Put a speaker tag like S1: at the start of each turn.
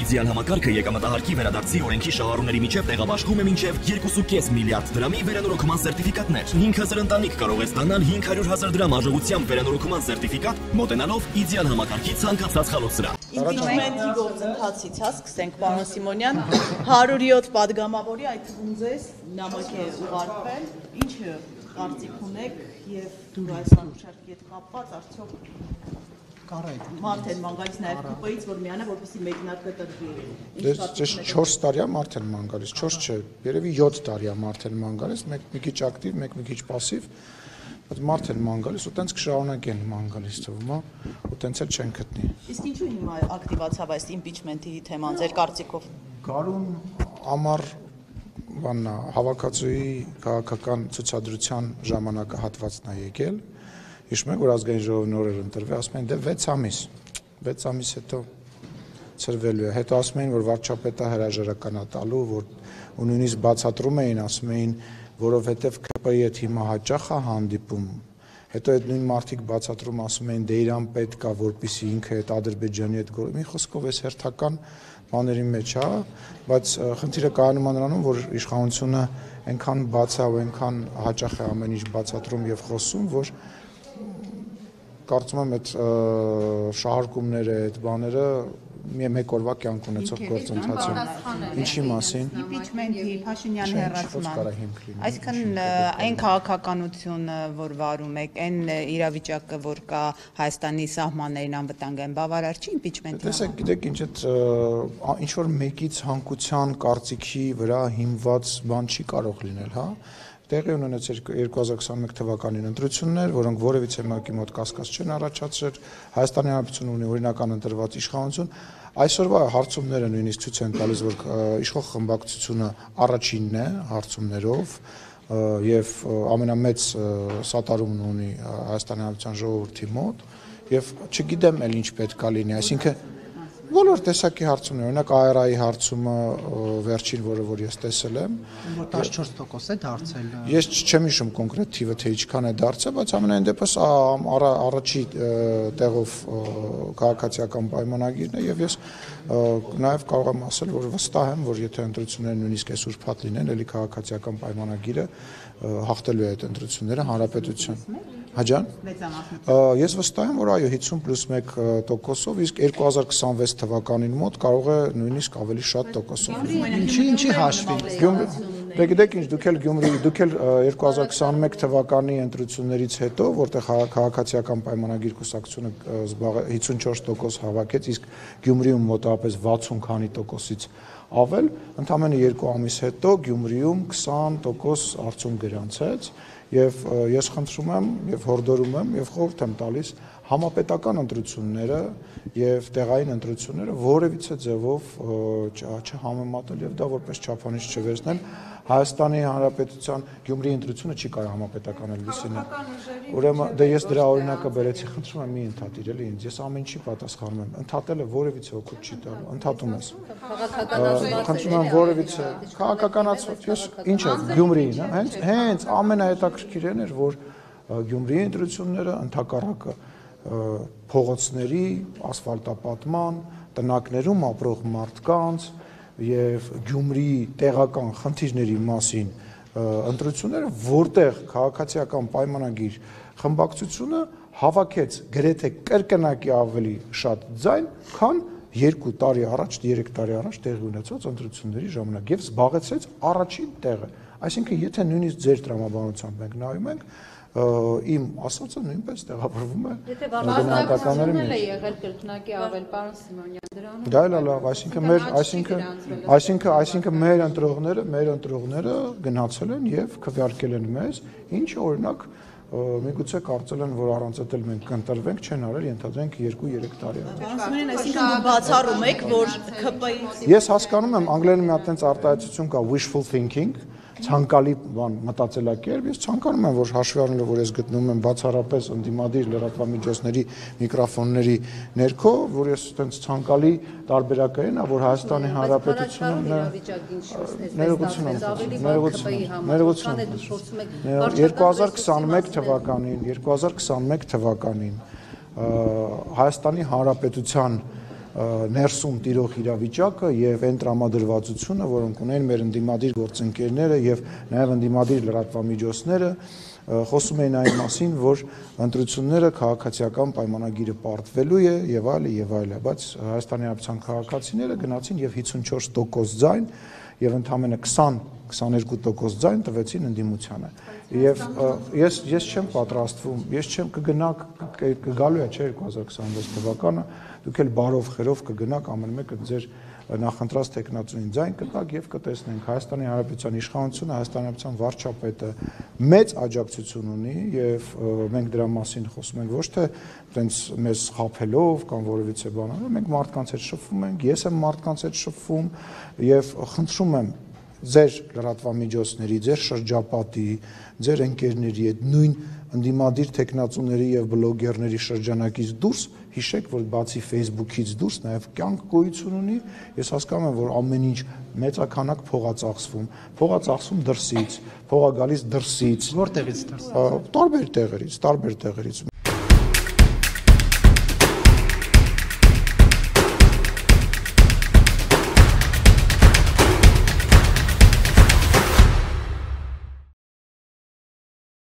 S1: իդեալ համակարգը եկամտահարկի վերադարձի օրենքի շահառուների միջև տեղաբաշխում է մինչև 2.5 միլիարդ դրամի վերանորոգման սերտիֆիկատներ։ 5000 ընտանիք կարող է ստանալ 500,000 դրամ արժողությամբ վերանորոգման սերտիֆիկատ, մոտենալով իդեալ համակարգի ցանկացած խալոցրահ։
S2: Իմպիչմենտի գործընթացից սկսենք, պարոն Սիմոնյան, 107 падգամավորի, այդ թվում ձեզ նամակ է ուղարկվել, ինչ կարծիք ունեք եւ դուր այս անուշարքի հետ կապված արդյոք Մարտեն Մանգալից նաև ԿՊ-ից, որ միանա, որպեսզի մեկնարկը տրվի։
S3: Դες 4 տարի է Մարտեն Մանգալից, 4 չէ, երևի 7 տարի է Մարտեն Մանգալից, մեկ մի քիչ ակտիվ, մեկ մի քիչ пассив, բայց Մարտեն Մանգալից ու տենց կշարունակեն Մանգալից թվում է, ու տենց էլ չեն գտնի։
S2: Իսկ ինչու հիմա ակտիվացավ այս իմպիչմենտի թեման ձեր կարծիքով։
S3: Գարուն ամառ բաննա հավաքածուի քաղաքական ցուցադրության ժամանակահատվածն է եկել։ Հիշում եք, որ ազգային ժողովի նորեր ընտրվի, ասում են դե 6 ամիս հետո ծրվելու է, հետո ասում էին, որ վարչապետը հրաժարական է տալու, որ ու նույնիսկ բացատրում էին, ասում էին, որովհետև ԿՊ-ի հետ հիմա հաճախ է հանդիպում, հետո այդ նույն մարդիկ բացատրում ասում էին, դե իրան պետք է, որպեսզի ինքը այդ Ադրբեջանի հետ գործի, մի խոսքով էս հերթական բաների մեջ է, բայց խնդիրը կայանում է նրանում, որ իշխանությունը այնքան բաց է ու այնքան հաճախ է ամեն ինչ բացատրում եւ խոսում, որ կարծում եմ այդ շահարկումները, այդ բաները մեկ օրվա կյանք ունեցող գործընթացում։ Ինչի մասին։
S4: Իմպիչմենտի Փաշինյանի հեռացման։ Այսինքն այն քաղաքականությունը, որ վարում եք, այն իրավիճակը, որ կա Հայաստանի սահմաններին անվտանգային բավարար չի իմպիչմենտի։
S3: Տեսեք, գիտեք ինչ այդ ինչ որ մեկից հանկության կարծիքի վրա հիմնված բան չի կարող լինել, հա։ Տեղի ունեցել 2021 թվականին ընտրություններ, որոնք որևիցե մեկի մոտ կասկած չեն առաջացրել, Հայաստանի Հանրապետությունը ունի օրինական ընտրված իշխանություն, այսօրվա հարցումները նույնիսկ ցույց են տալիս, որ իշխող խմբակցությունը առաջինն է հարցումներով եւ ամենամեծ սատարումն ունի Հայաստանի Հանրապետության ժողովրդի մոտ եւ չգիտեմ էլ ինչ պետք է լինի, այսինքն բոլոր տեսակի հարցումներ, օրինակ ARA-ի հարցումը վերջին, որը ես տեսել եմ,
S5: 14% է դարձել։
S3: Ես չեմ հիշում կոնկրետ թիվը, թե ինչքան է դարձել, բայց ամենայն դեպս առաջի տեղով քաղաքացիական պայմանագիրն է եւ ես նաեւ կարող եմ ասել, որ վստահ եմ, որ եթե ընտրությունները նույնիսկ այսօր փաթ լինեն, ելի քաղաքացիական պայմանագիրը հաղթելու է այդ ընտրությունները հանրապետության։ Հաջան։ Ես վստահ եմ, որ այո 50+1%-ով, իսկ 2026 թվականին մոտ կարող է նույնիսկ ավելի շատ տոկոսով։
S5: Ինչի հաշվի։
S3: Դե գիտեք ինչ, դուք էլ 2021 թվականի ընտրություններից հետո, որտեղ քաղաքացիական պայմանագիր կուսակցությունը 54% հավաքեց, իսկ Գյումրիում մոտավորապես 60 քանի տոկոսից ավել, ընդամենը 2 ամիս հետո Գյումրիում 20% արդյունք գրանցեց եւ ես խնդրում եմ եւ հորդորում եմ եւ խորհուրդ եմ տալիս համապետական ընտրությունները եւ տեղային ընտրությունները որևիցե ձևով չհամեմատել եւ դա որպես չափանիշ չվերցնել Հայաստանի Հանրապետության Գյումրիի ընտրությունը չի կարող համապետականել լուսինը ուրեմն դե ես դրա օրինակը բերեցի խնդրում եմ մի ընդհատիր էլի ինձ ես ամեն ինչի պատասխանում եմ ընդհատելը որևիցե օգուտ չի տալու ընդհատում ես խնդրում եմ որևիցե քաղաքականացված ես ինչ է Գյումրիին հենց ամենահետաքրքիրն էր որ Գյումրիի ընտրությունները ընդհակառակը փողոցների ասֆալտապատման տնակներում ապրող մարդկանց եւ Գյումրիի տեղական խնդիրների մասին ընտրությունները որտեղ քաղաքացիական պայմանագիր խմբակցությունը հավաքեց գրեթե կրկնակի ավելի շատ ձայն, քան 2 տարի առաջ, 3 տարի առաջ տեղի ունեցած ընտրությունների ժամանակ եւ զբաղեցրեց առաջին տեղը։ Այսինքն, եթե նույնիսկ ձեր տրամաբանությամբ մենք նայում ենք, իմ ասածը նույնպես տեղավորվում է
S6: գնահատականների մեջ։ Եղել կրկնակի ավել, պարոն Սիմոնյան, դրանում։
S3: Դա էլ լավ, այսինքն մեր ընտրողները գնացել են եւ քվեարկել են մեզ, ինչը օրինակ միգուցե կարծել են, որ առանց էլ մենք կընտրվենք, չեն արել, ենթադրենք 2-3 տարի առաջ։
S2: Այսինքն դուք բացառում եք, որ ԿՊ-ից
S3: Ես հասկանում եմ, անգլերեն մի հատ այնց արտահայտություն կա wishful thinking, ցանկալի բան մտածելակերպ, ես ցանկանում եմ, որ հաշվի առնելով, որ ես գտնվում եմ բացառապես ընդդիմադիր լրատվամիջոցների միկրոֆոնների ներքո, որ ես այդպես ցանկալի տարբերակային, որ Հայաստանի Հանրապետությունը ներողություն 2021 թվականին Հայաստանի Հանրապետության ներսում տիրող իրավիճակը եւ այն տրամադրվածությունը, որոնք ունեն մեր ընդդիմադիր գործընկերները եւ նաեւ ընդդիմադիր լրատվամիջոցները, խոսում էին այն մասին, որ ընտրությունները քաղաքացիական պայմանագիրը պարտվելու է եւ այլ, բայց Հայաստանի Հանրապետության քաղաքացիները գնացին եւ 54% ձայն եւ ընդամենը 20-22% ձայն տվեցին ընդդիմությանը։ Եվ ես չեմ պատրաստվում, ես չեմ կգալու է չէ 2026 թվականը, դուք էլ բարով խերով կգնաք ամեն մեկը ձեր նախընտրած տեխնացուին ձայն կտակ եւ կտեսնենք Հայաստանի Հանրապետության իշխանությունը, Հայաստանի Հանրապետության վարչապետը մեծ աջակցություն ունի եւ մենք դրա մասին խոսում ենք ոչ թե այնպես մեզ խափելով կամ որևիցե բանով, մենք մարդկանց հետ շփվում ենք, ես եմ մարդկանց հետ շփվում եւ խնդրում եմ ձեր լրատվամիջոցների, ձեր շրջապատի, ձեր ընկերների հետ նույն ընդդիմադիր տեխնացուների եւ բլոգերների շրջանակից դուրս հիշեք, որ բացի Facebook-ից դուրս նաեւ կյանք գոյություն ունի, ես հասկանում եմ, որ ամեն ինչ մեծականակ փող է ծախսվում դրսից, փող է գալիս դրսից,
S5: Որտեղից դրսից։
S3: տարբեր տեղերից։